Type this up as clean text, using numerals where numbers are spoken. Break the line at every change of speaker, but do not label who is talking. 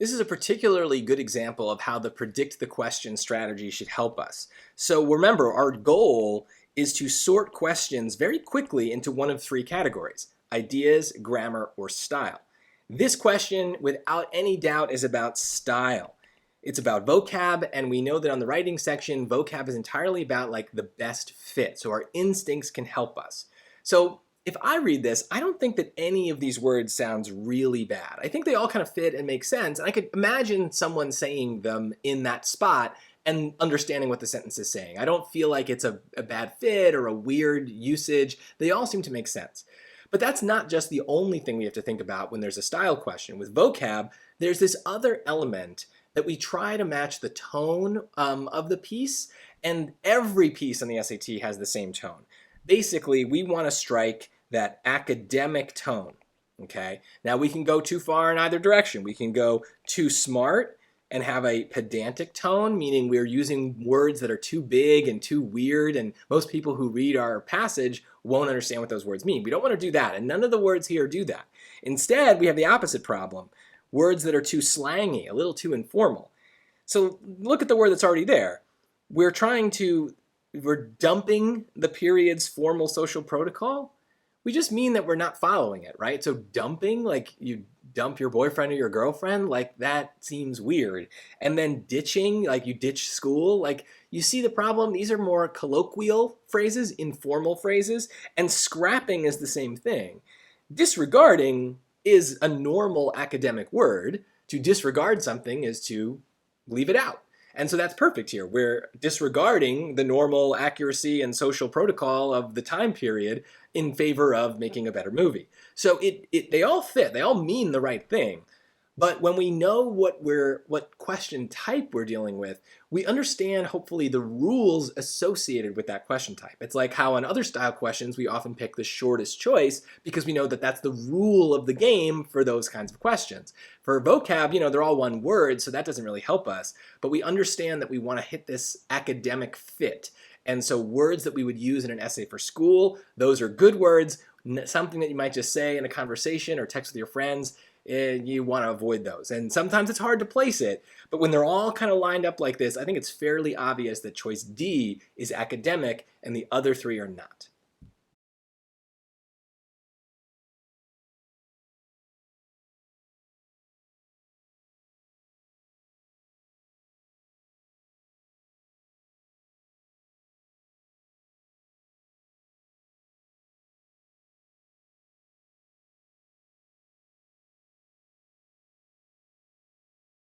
This is a particularly good example of how the predict the question strategy should help us. So remember, our goal is to sort questions very quickly into one of three categories: ideas, grammar, or style. This question, without any doubt, is about style. It's about vocab, and we know that on the writing section, vocab is entirely about like the best fit, so our instincts can help us. So if I read this, I don't think that any of these words sounds really bad. I think they all kind of fit and make sense, and I could imagine someone saying them in that spot and understanding what the sentence is saying. I don't feel like it's a bad fit or a weird usage. They all seem to make sense. But that's not just the only thing we have to think about when there's a style question. With vocab, there's this other element that we try to match the tone of the piece, and every piece on the SAT has the same tone. Basically, we want to strike that academic tone, okay? Now, we can go too far in either direction. We can go too smart and have a pedantic tone, meaning we're using words that are too big and too weird, and most people who read our passage won't understand what those words mean. We don't want to do that, and none of the words here do that. Instead, we have the opposite problem: words that are too slangy, a little too informal. So look at the word that's already there. We're dumping the period's formal social protocol. We just mean that we're not following it, right? So dumping, like you dump your boyfriend or your girlfriend, like that seems weird. And then ditching, like you ditch school, like you see the problem. These are more colloquial phrases, informal phrases, and scrapping is the same thing. Disregarding is a normal academic word. To disregard something is to leave it out. And so that's perfect here. We're disregarding the normal accuracy and social protocol of the time period in favor of making a better movie. So they all fit. They all mean the right thing. But when we know what question type we're dealing with, we understand, hopefully, the rules associated with that question type. It's like how on other style questions, we often pick the shortest choice because we know that that's the rule of the game for those kinds of questions. For vocab, they're all one word, so that doesn't really help us. But we understand that we want to hit this academic fit. And so words that we would use in an essay for school, those are good words, something that you might just say in a conversation or text with your friends. You want to avoid those. And sometimes it's hard to place it, but when they're all kind of lined up like this, I think it's fairly obvious that choice D is academic and the other three are not.